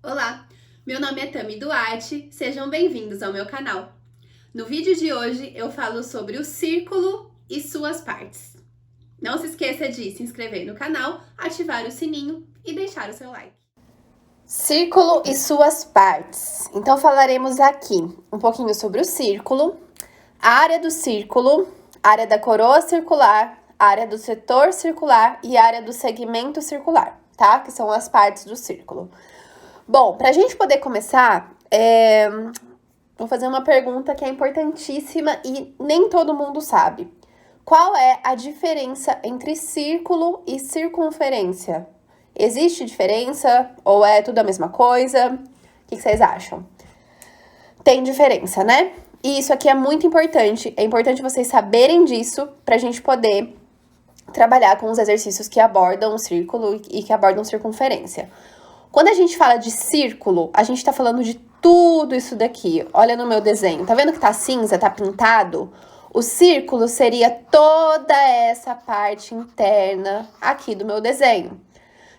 Olá, meu nome é Tami Duarte, sejam bem-vindos ao meu canal. No vídeo de hoje eu falo sobre o círculo e suas partes. Não se esqueça de se inscrever no canal, ativar o sininho e deixar o seu like. Círculo e suas partes. Então falaremos aqui um pouquinho sobre o círculo, a área do círculo, a área da coroa circular, a área do setor circular e a área do segmento circular, tá? Que são as partes do círculo. Bom, para a gente poder começar, vou fazer uma pergunta que é importantíssima e nem todo mundo sabe. Qual é a diferença entre círculo e circunferência? Existe diferença ou é tudo a mesma coisa? O que vocês acham? Tem diferença, né? E isso aqui é muito importante. É importante vocês saberem disso para a gente poder trabalhar com os exercícios que abordam o círculo e que abordam circunferência. Quando a gente fala de círculo, a gente tá falando de tudo isso daqui. Olha no meu desenho. Tá vendo que tá cinza, tá pintado? O círculo seria toda essa parte interna aqui do meu desenho.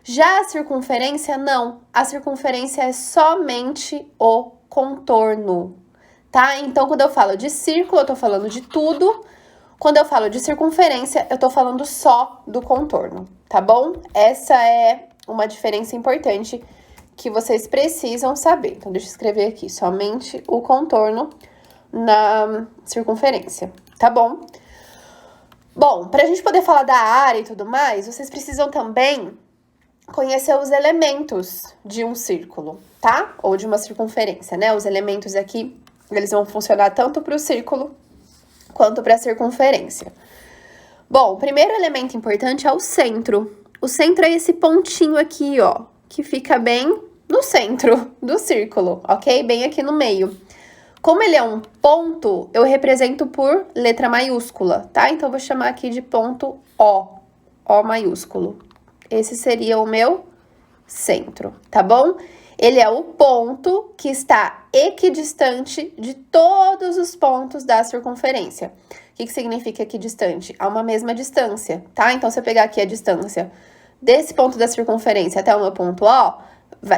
Já a circunferência, não. A circunferência é somente o contorno, tá? Então, quando eu falo de círculo, eu tô falando de tudo. Quando eu falo de circunferência, eu tô falando só do contorno, tá bom? Essa é uma diferença importante que vocês precisam saber. Então, deixa eu escrever aqui, somente o contorno na circunferência, tá bom? Bom, pra gente poder falar da área e tudo mais, vocês precisam também conhecer os elementos de um círculo, tá? Ou de uma circunferência, né? Os elementos aqui, eles vão funcionar tanto para o círculo quanto para a circunferência. Bom, o primeiro elemento importante é o centro. O centro é esse pontinho aqui, ó, que fica bem no centro do círculo, ok? Bem aqui no meio. Como ele é um ponto, eu represento por letra maiúscula, tá? Então, eu vou chamar aqui de ponto O maiúsculo. Esse seria o meu centro, tá bom? Ele é o ponto que está equidistante de todos os pontos da circunferência. O que significa equidistante? A uma mesma distância, tá? Então, se eu pegar aqui a distância desse ponto da circunferência até o meu ponto O,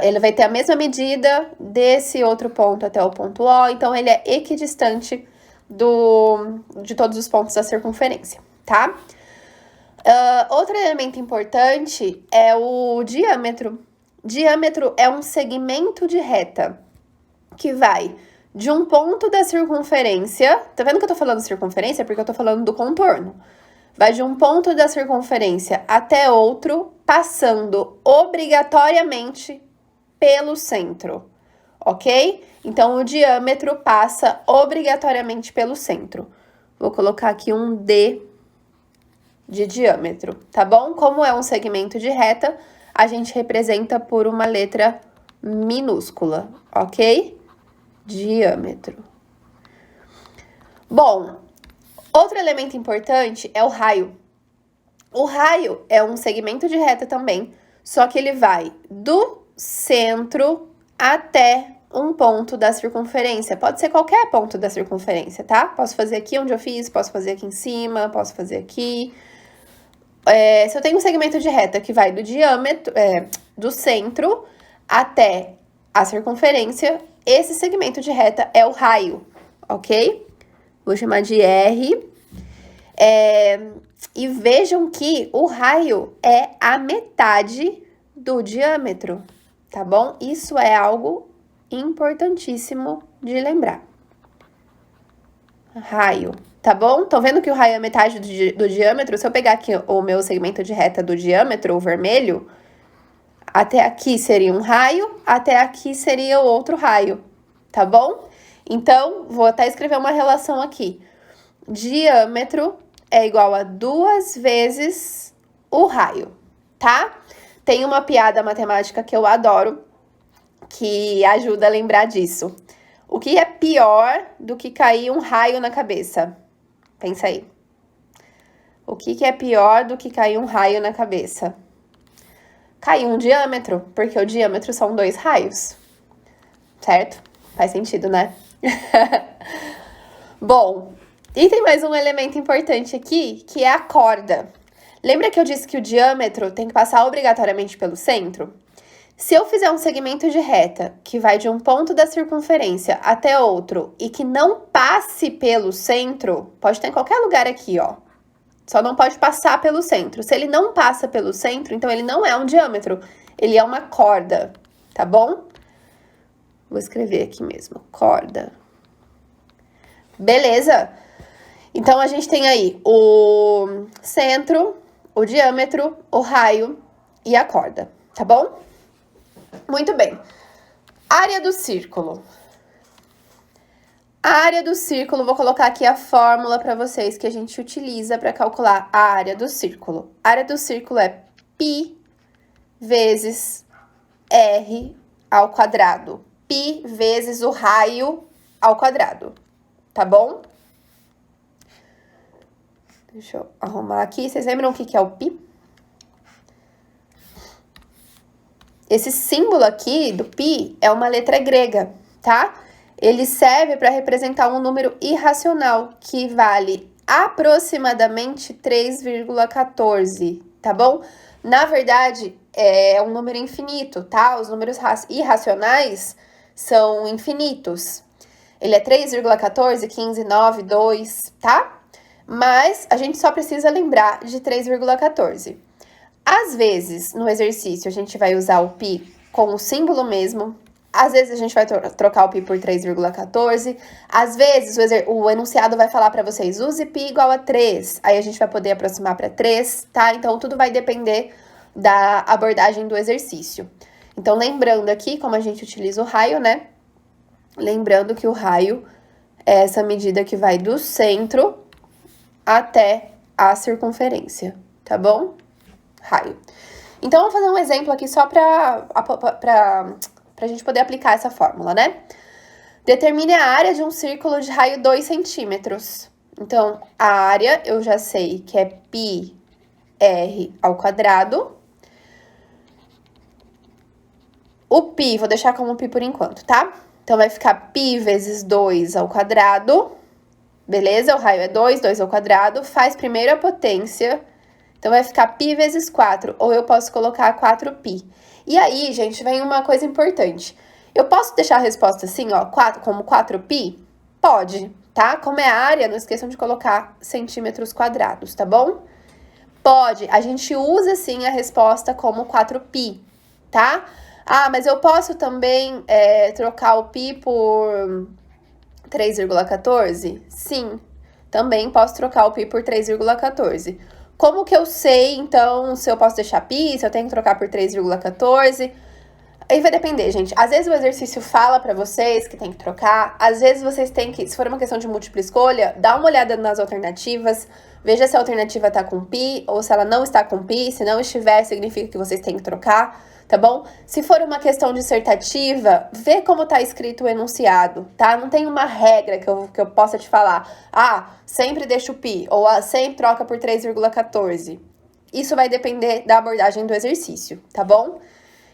ele vai ter a mesma medida desse outro ponto até o ponto O, então ele é equidistante de todos os pontos da circunferência, tá? Outro elemento importante é o diâmetro. Diâmetro é um segmento de reta que vai de um ponto da circunferência. Tá vendo que eu tô falando circunferência? Porque eu tô falando do contorno. Vai de um ponto da circunferência até outro, passando obrigatoriamente pelo centro, ok? Então, o diâmetro passa obrigatoriamente pelo centro. Vou colocar aqui um D de diâmetro, tá bom? Como é um segmento de reta, a gente representa por uma letra minúscula, ok? Diâmetro. Bom, outro elemento importante é o raio. O raio é um segmento de reta também, só que ele vai do centro até um ponto da circunferência. Pode ser qualquer ponto da circunferência, tá? Posso fazer aqui onde eu fiz, posso fazer aqui em cima, posso fazer aqui. Se eu tenho um segmento de reta que vai do diâmetro, do centro até a circunferência, esse segmento de reta é o raio, ok? Vou chamar de R. E vejam que o raio é a metade do diâmetro, tá bom? Isso é algo importantíssimo de lembrar. Raio, tá bom? Estão vendo que o raio é metade do diâmetro? Se eu pegar aqui o meu segmento de reta do diâmetro, o vermelho, até aqui seria um raio, até aqui seria o outro raio, tá bom? Então, vou até escrever uma relação aqui. Diâmetro é igual a 2 vezes o raio, tá? Tem uma piada matemática que eu adoro, que ajuda a lembrar disso. O que é pior do que cair um raio na cabeça? Pensa aí. O que é pior do que cair um raio na cabeça? Cair um diâmetro, porque o diâmetro são 2 raios. Certo? Faz sentido, né? Bom, e tem mais um elemento importante aqui, que é a corda. Lembra que eu disse que o diâmetro tem que passar obrigatoriamente pelo centro? Se eu fizer um segmento de reta que vai de um ponto da circunferência até outro e que não passe pelo centro, pode estar em qualquer lugar aqui, ó. Só não pode passar pelo centro. Se ele não passa pelo centro, então ele não é um diâmetro, ele é uma corda, tá bom? Vou escrever aqui mesmo, corda. Beleza? Então, a gente tem aí o centro, o diâmetro, o raio e a corda, tá bom? Muito bem. Área do círculo. A área do círculo, vou colocar aqui a fórmula para vocês que a gente utiliza para calcular a área do círculo. A área do círculo é π vezes r ao quadrado. Π vezes o raio ao quadrado, tá bom? Deixa eu arrumar aqui. Vocês lembram o que é o π? Esse símbolo aqui do π é uma letra grega, tá? Ele serve para representar um número irracional, que vale aproximadamente 3,14, tá bom? Na verdade, é um número infinito, tá? Os números irracionais são infinitos. Ele é 3,14, 15, 9, 2, tá? Mas a gente só precisa lembrar de 3,14. Às vezes, no exercício, a gente vai usar o π com o símbolo mesmo. Às vezes, a gente vai trocar o π por 3,14. Às vezes, o enunciado vai falar para vocês, use π igual a 3. Aí, a gente vai poder aproximar para 3, tá? Então, tudo vai depender da abordagem do exercício. Então, lembrando aqui, como a gente utiliza o raio, né? Lembrando que o raio é essa medida que vai do centro até a circunferência, tá bom? Raio. Então, vamos fazer um exemplo aqui só pra gente poder aplicar essa fórmula, né? Determine a área de um círculo de raio 2 centímetros. Então, a área eu já sei que é πr ao quadrado. O π, vou deixar como π por enquanto, tá? Então, vai ficar π vezes 2 ao quadrado. Beleza? O raio é 2, 2 ao quadrado. Faz primeiro a potência. Então, vai ficar π vezes 4, ou eu posso colocar 4π. E aí, gente, vem uma coisa importante. Eu posso deixar a resposta assim, ó, como 4π? Pode, tá? Como é a área, não esqueçam de colocar centímetros quadrados, tá bom? Pode, a gente usa, sim, a resposta como 4π, tá? Ah, mas eu posso também trocar o π por 3,14? Sim, também posso trocar o π por 3,14. Como que eu sei, então, se eu posso deixar π, se eu tenho que trocar por 3,14? Aí vai depender, gente. Às vezes o exercício fala pra vocês que tem que trocar. Às vezes vocês têm que, se for uma questão de múltipla escolha, dá uma olhada nas alternativas. Veja se a alternativa tá com π ou se ela não está com π. Se não estiver, significa que vocês têm que trocar, tá bom? Se for uma questão dissertativa, vê como tá escrito o enunciado, tá? Não tem uma regra que eu possa te falar. Ah, sempre deixa o π, ou sempre troca por 3,14. Isso vai depender da abordagem do exercício, tá bom?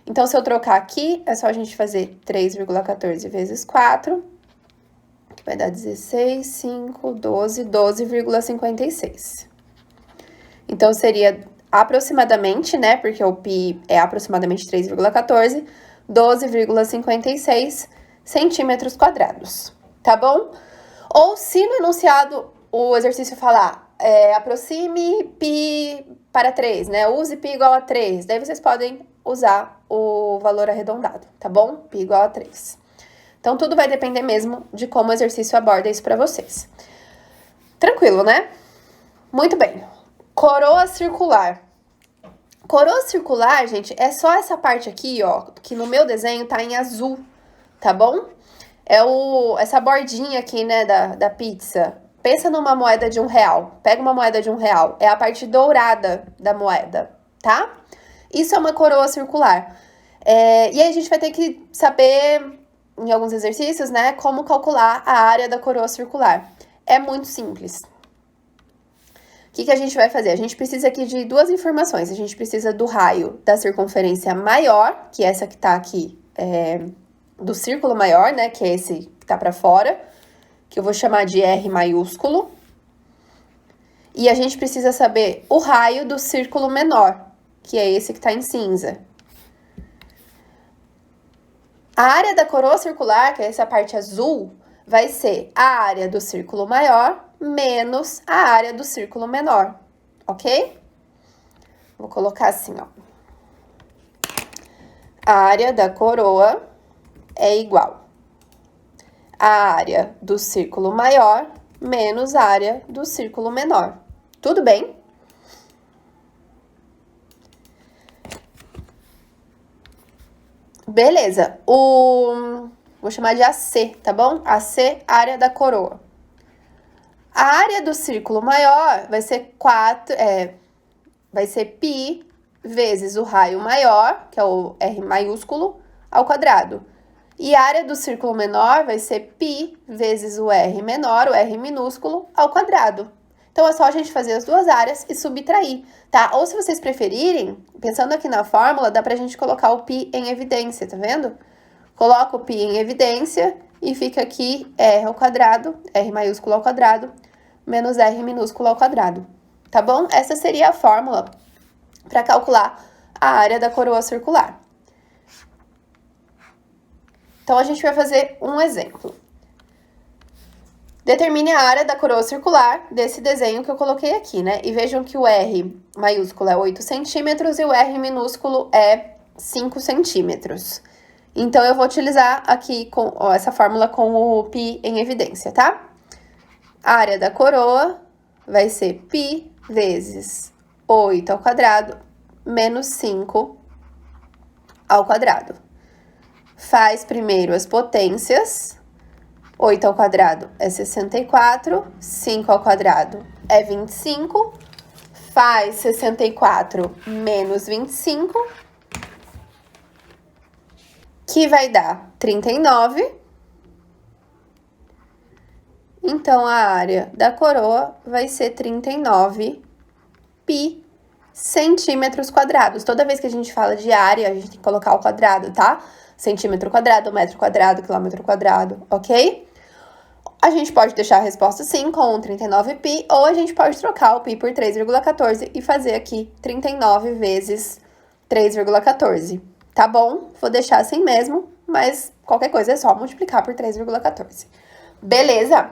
Então, se eu trocar aqui, é só a gente fazer 3,14 vezes 4, que vai dar 16, 5, 12, 12,56. Então, seria aproximadamente, né, porque o π é aproximadamente 3,14, 12,56 centímetros quadrados, tá bom? Ou se no enunciado o exercício falar, aproxime π para 3, né, use π igual a 3, daí vocês podem usar o valor arredondado, tá bom? π igual a 3. Então, tudo vai depender mesmo de como o exercício aborda isso para vocês. Tranquilo, né? Muito bem. Coroa circular. Coroa circular, gente, é só essa parte aqui, ó, que no meu desenho tá em azul, tá bom? Essa bordinha aqui, né, da pizza. Pensa numa moeda de R$1. Pega uma moeda de R$1. É a parte dourada da moeda, tá? Isso é uma coroa circular. E aí a gente vai ter que saber, em alguns exercícios, né, como calcular a área da coroa circular. É muito simples. O que a gente vai fazer? A gente precisa aqui de duas informações. A gente precisa do raio da circunferência maior, que é essa que tá aqui, do círculo maior, né, que é esse que tá pra fora, que eu vou chamar de R maiúsculo. E a gente precisa saber o raio do círculo menor, que é esse que tá em cinza. A área da coroa circular, que é essa parte azul, vai ser a área do círculo maior menos a área do círculo menor, ok? Vou colocar assim, ó. A área da coroa é igual à área do círculo maior menos a área do círculo menor. Tudo bem? Beleza. Vou chamar de AC, tá bom? AC, área da coroa. A área do círculo maior vai ser vai ser π vezes o raio maior, que é o R maiúsculo, ao quadrado. E a área do círculo menor vai ser π vezes o R menor, o R minúsculo, ao quadrado. Então, é só a gente fazer as duas áreas e subtrair, tá? Ou se vocês preferirem, pensando aqui na fórmula, dá pra gente colocar o π em evidência, tá vendo? Coloca o π em evidência e fica aqui R ao quadrado, R maiúsculo ao quadrado, menos R minúsculo ao quadrado, tá bom? Essa seria a fórmula para calcular a área da coroa circular. Então, a gente vai fazer um exemplo. Determine a área da coroa circular desse desenho que eu coloquei aqui, né? E vejam que o R maiúsculo é 8 centímetros e o R minúsculo é 5 centímetros. Então, eu vou utilizar aqui essa fórmula com o π em evidência, tá? A área da coroa vai ser π vezes 8 ao quadrado menos 5 ao quadrado. Faz primeiro as potências. 8 ao quadrado é 64, 5 ao quadrado é 25, faz 64 menos 25, que vai dar 39. Então, a área da coroa vai ser 39 π centímetros quadrados. Toda vez que a gente fala de área, a gente tem que colocar o quadrado, tá? Centímetro quadrado, metro quadrado, quilômetro quadrado, ok? A gente pode deixar a resposta sim com 39π, ou a gente pode trocar o π por 3,14 e fazer aqui 39 vezes 3,14, tá bom? Vou deixar assim mesmo, mas qualquer coisa é só multiplicar por 3,14. Beleza?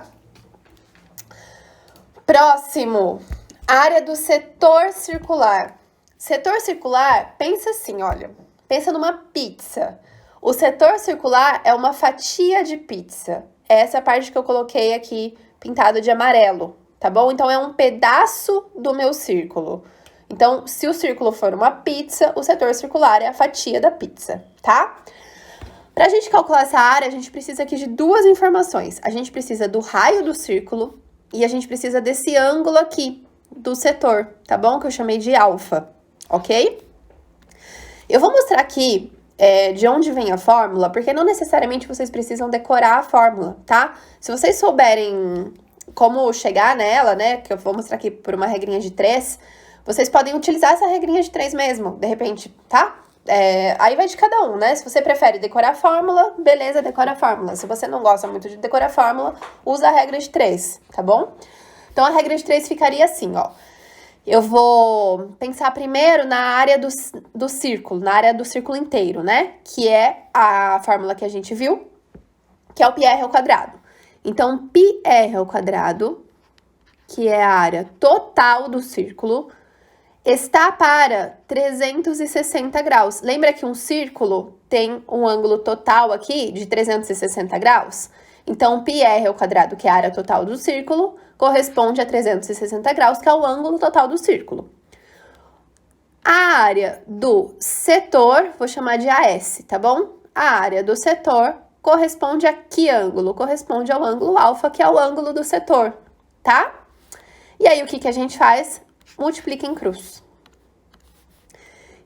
Próximo, área do setor circular. Setor circular, pensa assim, olha, pensa numa pizza. O setor circular é uma fatia de pizza. Essa é a parte que eu coloquei aqui pintado de amarelo, tá bom? Então, é um pedaço do meu círculo. Então, se o círculo for uma pizza, o setor circular é a fatia da pizza, tá? Pra gente calcular essa área, a gente precisa aqui de duas informações. A gente precisa do raio do círculo e a gente precisa desse ângulo aqui do setor, tá bom? Que eu chamei de alfa, ok? Eu vou mostrar aqui de onde vem a fórmula, porque não necessariamente vocês precisam decorar a fórmula, tá? Se vocês souberem como chegar nela, né, que eu vou mostrar aqui por uma regrinha de 3, vocês podem utilizar essa regrinha de 3 mesmo, de repente, tá? Aí vai de cada um, né? Se você prefere decorar a fórmula, beleza, decora a fórmula. Se você não gosta muito de decorar a fórmula, usa a regra de 3, tá bom? Então, a regra de 3 ficaria assim, ó. Eu vou pensar primeiro na área do círculo, na área do círculo inteiro, né? Que é a fórmula que a gente viu, que é o πr ao quadrado. Então, πr ao quadrado, que é a área total do círculo, está para 360 graus. Lembra que um círculo tem um ângulo total aqui de 360 graus? Então, πr ao quadrado, que é a área total do círculo, corresponde a 360 graus, que é o ângulo total do círculo. A área do setor, vou chamar de AS, tá bom? A área do setor corresponde a que ângulo? Corresponde ao ângulo alfa, que é o ângulo do setor, tá? E aí, o que a gente faz? Multiplica em cruz.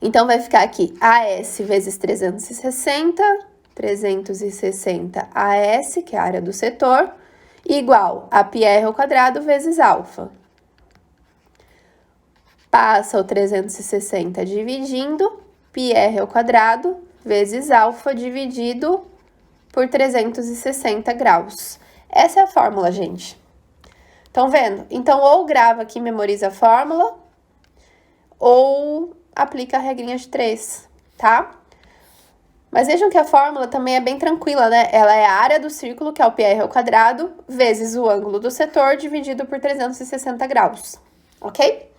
Então, vai ficar aqui AS vezes 360 AS, que é a área do setor, igual a πr ao quadrado vezes alfa. Passa o 360 dividindo, πr ao quadrado vezes alfa dividido por 360 graus. Essa é a fórmula, gente. Estão vendo? Então, ou grava aqui, memoriza a fórmula, ou aplica a regrinha de 3, tá? Mas vejam que a fórmula também é bem tranquila, né? Ela é a área do círculo, que é o πr ao quadrado, vezes o ângulo do setor, dividido por 360 graus, ok?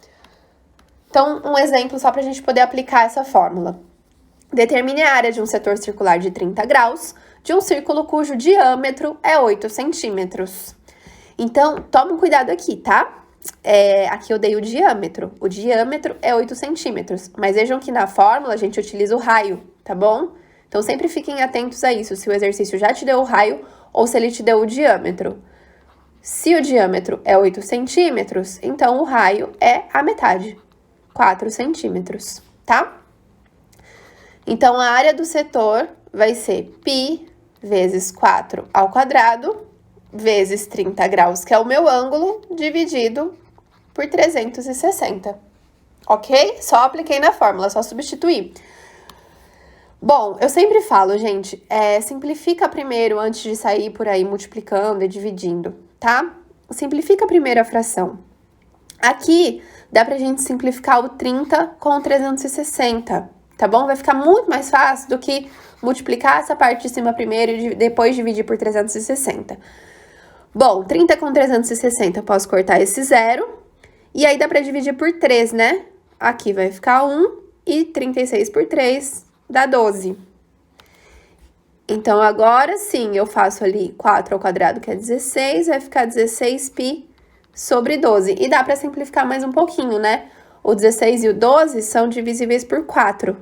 Então, um exemplo só para a gente poder aplicar essa fórmula. Determine a área de um setor circular de 30 graus de um círculo cujo diâmetro é 8 centímetros. Então, toma um cuidado aqui, tá? Aqui eu dei o diâmetro. O diâmetro é 8 centímetros. Mas vejam que na fórmula a gente utiliza o raio, tá bom? Então, sempre fiquem atentos a isso, se o exercício já te deu o raio ou se ele te deu o diâmetro. Se o diâmetro é 8 centímetros, então o raio é a metade, 4 centímetros, tá? Então, a área do setor vai ser π vezes 4 ao quadrado, vezes 30 graus, que é o meu ângulo, dividido por 360, ok? Só apliquei na fórmula, só substituir. Bom, eu sempre falo, gente, simplifica primeiro antes de sair por aí multiplicando e dividindo, tá? Simplifica primeiro a fração. Aqui, dá pra gente simplificar o 30 com o 360, tá bom? Vai ficar muito mais fácil do que multiplicar essa parte de cima primeiro e depois dividir por 360. Bom, 30 com 360, eu posso cortar esse zero. E aí, dá pra dividir por 3, né? Aqui vai ficar 1 e 36 por 3 dá 12. Então, agora sim, eu faço ali 4 ao quadrado, que é 16, vai ficar 16π sobre 12. E dá pra simplificar mais um pouquinho, né? O 16 e o 12 são divisíveis por 4.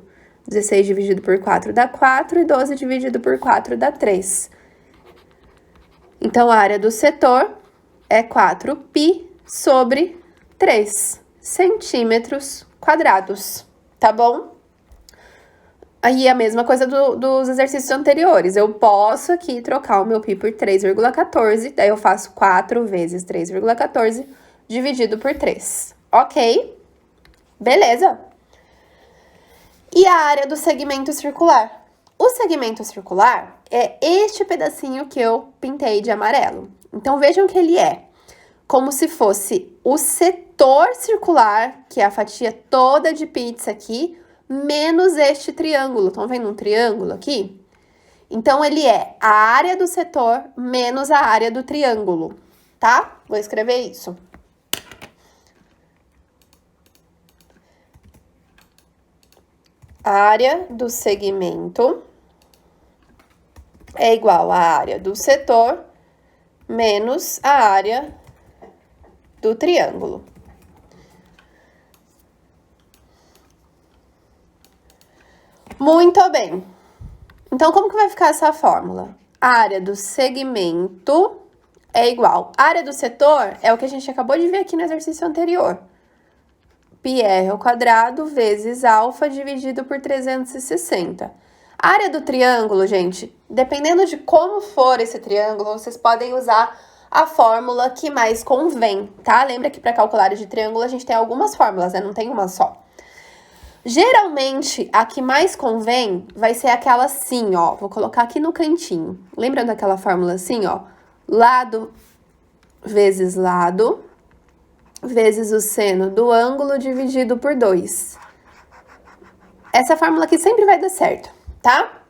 16 dividido por 4 dá 4 e 12 dividido por 4 dá 3. Então, a área do setor é 4π sobre 3 centímetros quadrados, tá bom? Aí, a mesma coisa dos exercícios anteriores. Eu posso aqui trocar o meu π por 3,14, daí eu faço 4 vezes 3,14 dividido por 3, ok? Beleza? E a área do segmento circular? O segmento circular é este pedacinho que eu pintei de amarelo. Então, vejam que ele é como se fosse o setor circular, que é a fatia toda de pizza aqui, menos este triângulo. Estão vendo um triângulo aqui? Então, ele é a área do setor menos a área do triângulo, tá? Vou escrever isso. A área do segmento é igual à área do setor menos a área do triângulo. Muito bem. Então, como que vai ficar essa fórmula? A área do segmento é igual. A área do setor é o que a gente acabou de ver aqui no exercício anterior. πr ao quadrado vezes alfa dividido por 360. A área do triângulo, gente, dependendo de como for esse triângulo, vocês podem usar a fórmula que mais convém, tá? Lembra que para calcular área de triângulo a gente tem algumas fórmulas, né? Não tem uma só. Geralmente, a que mais convém vai ser aquela assim, ó. Vou colocar aqui no cantinho. Lembra daquela fórmula assim, ó? Lado vezes lado, vezes o seno do ângulo dividido por 2. Essa fórmula aqui sempre vai dar certo, tá?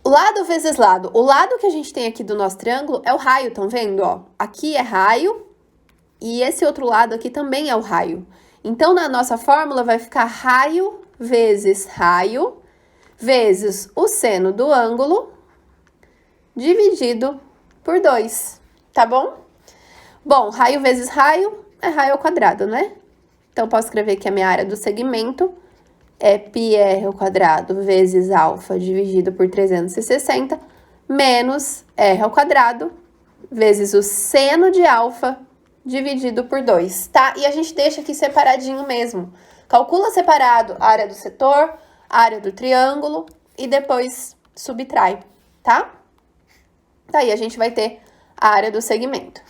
Lado vezes lado. O lado que a gente tem aqui do nosso triângulo é o raio, estão vendo, ó? Aqui é raio e esse outro lado aqui também é o raio. Então, na nossa fórmula vai ficar raio vezes o seno do ângulo dividido por 2, tá bom? Bom, raio vezes raio é raio ao quadrado, né? Então, posso escrever que a minha área do segmento é πr ao quadrado vezes alfa dividido por 360 menos r ao quadrado vezes o seno de alfa dividido por 2, tá? E a gente deixa aqui separadinho mesmo. Calcula separado a área do setor, a área do triângulo e depois subtrai, tá? Daí a gente vai ter a área do segmento.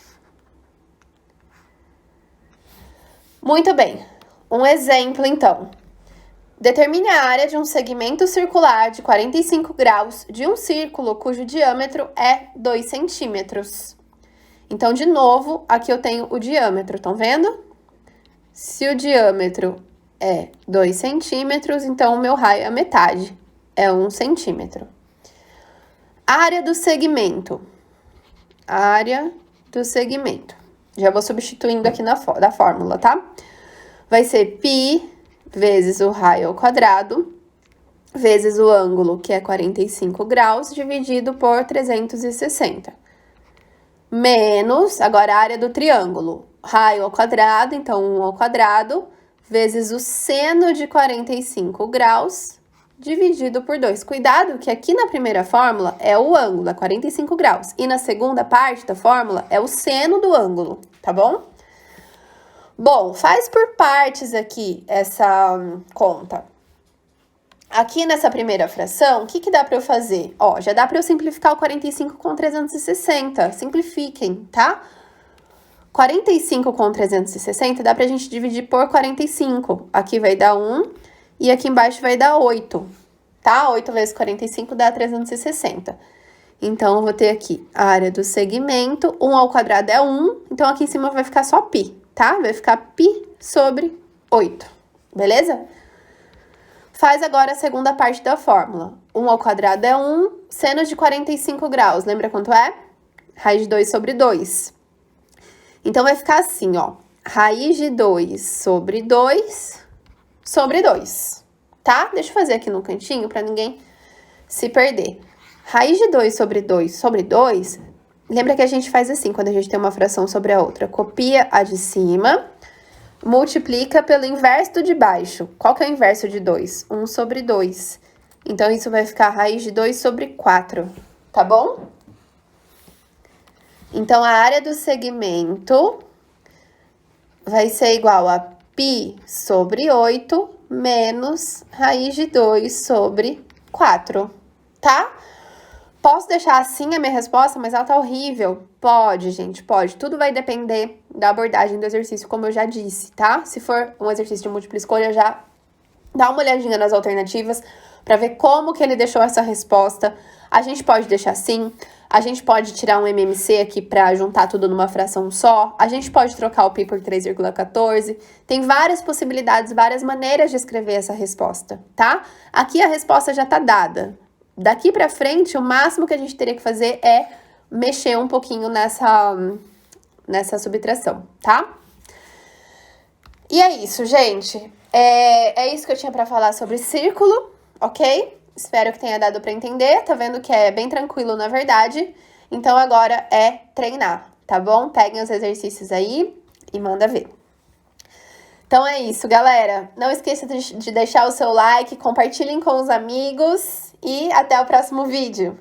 Muito bem. Um exemplo, então. Determine a área de um segmento circular de 45 graus de um círculo cujo diâmetro é 2 centímetros. Então, de novo, aqui eu tenho o diâmetro, estão vendo? Se o diâmetro é 2 centímetros, então o meu raio é a metade, é 1 centímetro. Área do segmento. Área do segmento. Já vou substituindo aqui da fórmula, tá? Vai ser π vezes o raio ao quadrado, vezes o ângulo, que é 45 graus, dividido por 360. Menos, agora a área do triângulo. Raio ao quadrado, então 1 ao quadrado, vezes o seno de 45 graus, dividido por 2. Cuidado que aqui na primeira fórmula é o ângulo, é 45 graus. E na segunda parte da fórmula é o seno do ângulo, tá bom? Bom, faz por partes aqui essa conta. Aqui nessa primeira fração, o que dá para eu fazer? Ó, já dá para eu simplificar o 45 com 360. Simplifiquem, tá? 45 com 360 dá pra gente dividir por 45. Aqui vai dar 1 e aqui embaixo vai dar 8, tá? 8 vezes 45 dá 360. Então, eu vou ter aqui a área do segmento, 1 ao quadrado é 1, então aqui em cima vai ficar só π, tá? Vai ficar π sobre 8, beleza? Faz agora a segunda parte da fórmula. 1 ao quadrado é 1, seno de 45 graus, lembra quanto é? Raiz de 2 sobre 2. Então, vai ficar assim, ó. Raiz de 2 sobre 2 sobre 2, tá? Deixa eu fazer aqui no cantinho pra ninguém se perder. Raiz de 2 sobre 2 sobre 2, lembra que a gente faz assim, quando a gente tem uma fração sobre a outra. Copia a de cima, multiplica pelo inverso do de baixo. Qual que é o inverso de 2? 1 sobre 2. Então, isso vai ficar raiz de 2 sobre 4, tá bom? Então, a área do segmento vai ser igual a π sobre 8 menos raiz de 2 sobre 4, tá? Posso deixar assim a minha resposta, mas ela tá horrível? Pode, gente, pode. Tudo vai depender da abordagem do exercício, como eu já disse, tá? Se for um exercício de múltipla escolha, já dá uma olhadinha nas alternativas para ver como que ele deixou essa resposta. A gente pode deixar assim, a gente pode tirar um MMC aqui para juntar tudo numa fração só, a gente pode trocar o π por 3,14, tem várias possibilidades, várias maneiras de escrever essa resposta, tá? Aqui a resposta já tá dada. Daqui para frente, o máximo que a gente teria que fazer é mexer um pouquinho nessa subtração, tá? E é isso, gente. É isso que eu tinha para falar sobre círculo, ok? Espero que tenha dado para entender. Tá vendo que é bem tranquilo, na verdade. Então, agora é treinar, tá bom? Peguem os exercícios aí e manda ver. Então, é isso, galera. Não esqueça de deixar o seu like, compartilhem com os amigos e até o próximo vídeo.